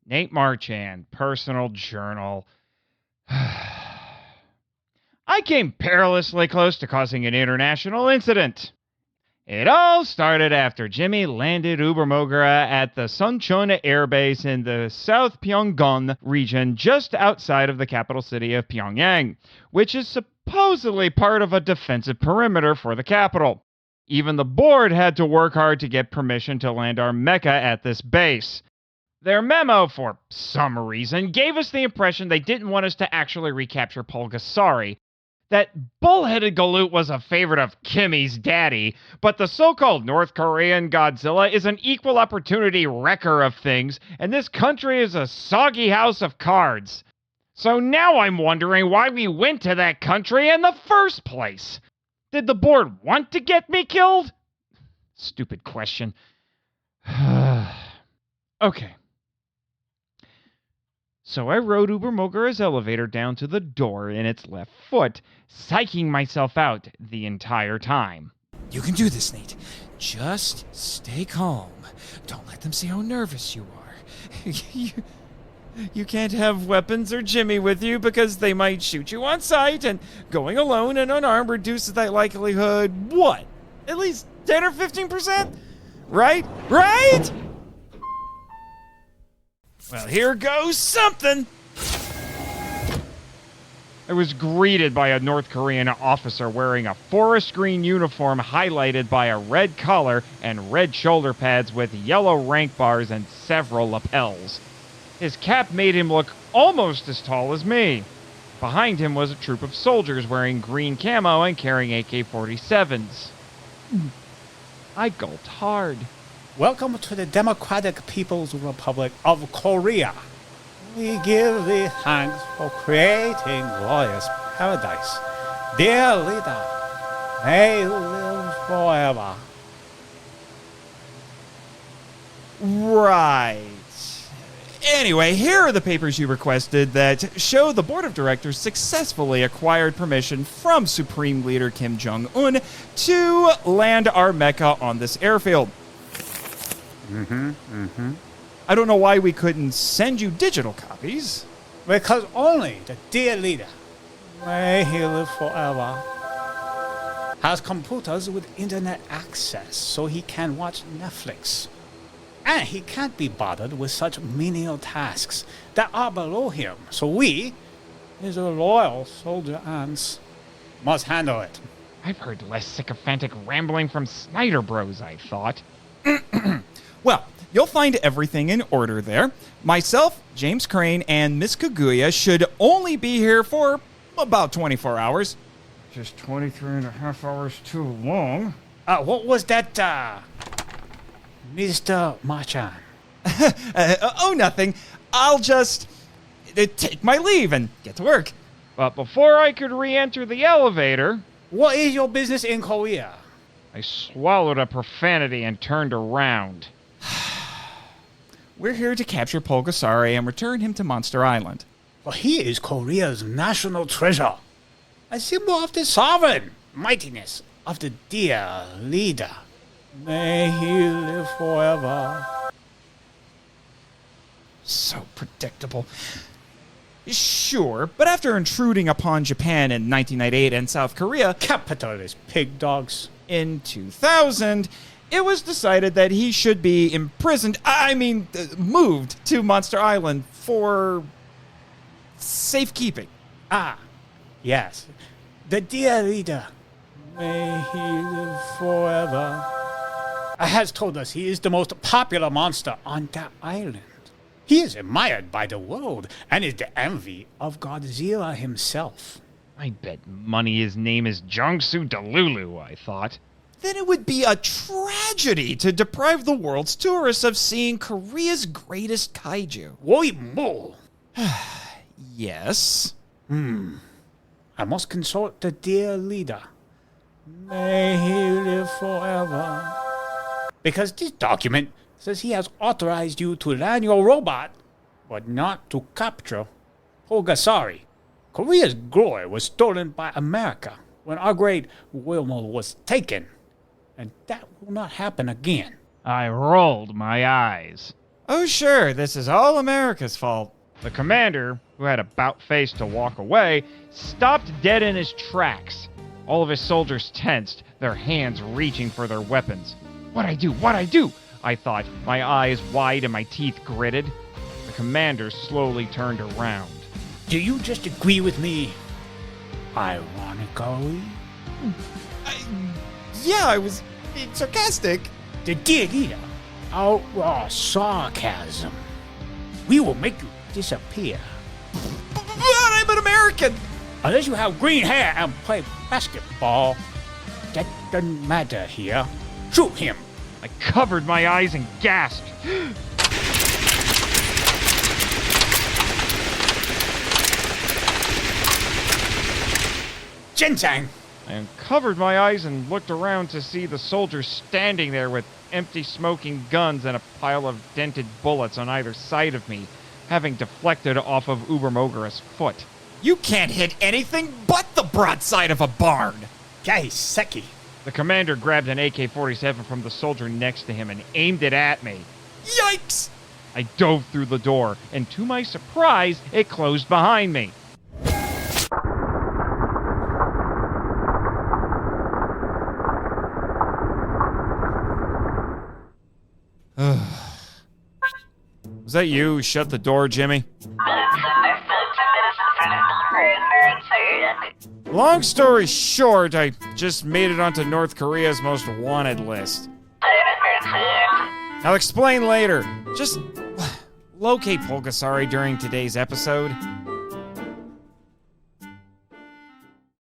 Nate Marchand, personal journal. I came perilously close to causing an international incident. It all started after Jimmy landed Uber-Moguera at the Suncheon Air Base in the South Pyongan region just outside of the capital city of Pyongyang, which is supposedly part of a defensive perimeter for the capital. Even the board had to work hard to get permission to land our mecha at this base. Their memo, for some reason, gave us the impression they didn't want us to actually recapture Pulgasari. That bullheaded galoot was a favorite of Kimmy's daddy, but the so-called North Korean Godzilla is an equal opportunity wrecker of things, and this country is a soggy house of cards. So now I'm wondering why we went to that country in the first place. Did the board want to get me killed? Stupid question. Okay. So I rode Uber-Moguera's elevator down to the door in its left foot, psyching myself out the entire time. You can do this, Nate. Just stay calm. Don't let them see how nervous you are. You can't have weapons or Jimmy with you because they might shoot you on sight, and going alone and unarmed reduces that likelihood, what? At least 10 or 15%? Right? Right? Well, here goes something! I was greeted by a North Korean officer wearing a forest green uniform highlighted by a red collar and red shoulder pads with yellow rank bars and several lapels. His cap made him look almost as tall as me. Behind him was a troop of soldiers wearing green camo and carrying AK-47s. I gulped hard. Welcome to the Democratic People's Republic of Korea. We give thee thanks for creating glorious paradise. Dear leader, may you live forever. Right. Anyway, here are the papers you requested that show the board of directors successfully acquired permission from Supreme Leader Kim Jong-un to land our mecha on this airfield. I don't know why we couldn't send you digital copies. Because only the dear leader, may he live forever, has computers with internet access so he can watch Netflix. And he can't be bothered with such menial tasks that are below him. So we, his loyal soldier ants, must handle it. I've heard less sycophantic rambling from Snyder Bros, I thought. Well, you'll find everything in order there. Myself, James Crane, and Miss Kaguya should only be here for about 24 hours. Just 23 and a half hours too long. What was that, Mr. Marchand? Oh, nothing. I'll just take my leave and get to work. But before I could re-enter the elevator, What is your business in Korea? I swallowed a profanity and turned around. We're here to capture Pulgasari and return him to Monster Island. Well, he is Korea's national treasure, a symbol of the sovereign mightiness of the dear leader. May he live forever. So predictable. Sure, but after intruding upon Japan in 1998 and South Korea Capitalist pig dogs. in 2000, it was decided that he should be imprisoned, moved to Monster Island for safekeeping. Ah, yes. The dear leader. May he live forever. Has told us he is the most popular monster on that island. He is admired by the world and is the envy of Godzilla himself. I bet money his name is Jongsu Delulu, I thought. Then it would be a tragedy to deprive the world's tourists of seeing Korea's greatest kaiju. Woi mo. Yes. I must consult the dear leader. May he live forever. Because this document says he has authorized you to land your robot, but not to capture Pulgasari. Korea's glory was stolen by America when our great Wilma was taken. And that will not happen again. I rolled my eyes. Oh, sure, this is all America's fault. The commander, who had about face to walk away, stopped dead in his tracks. All of his soldiers tensed, their hands reaching for their weapons. What'd I do? What'd I do? I thought, my eyes wide and my teeth gritted. The commander slowly turned around. Do you just agree with me? Ironically? Yeah, I was being sarcastic. The dear leader, outlaw sarcasm. We will make you disappear. But I'm an American! Unless you have green hair and play basketball. That doesn't matter here. Shoot him. I covered my eyes and gasped. Ginseng. I uncovered my eyes and looked around to see the soldiers standing there with empty smoking guns and a pile of dented bullets on either side of me, having deflected off of Uber-Moguera's foot. You can't hit anything but the broadside of a barn! Gaiseki. The commander grabbed an AK-47 from the soldier next to him and aimed it at me. Yikes! I dove through the door, and to my surprise, it closed behind me. Was that you who shut the door, Jimmy? Long story short, I just made it onto North Korea's most wanted list. I'll explain later. Just locate Pulgasari during today's episode.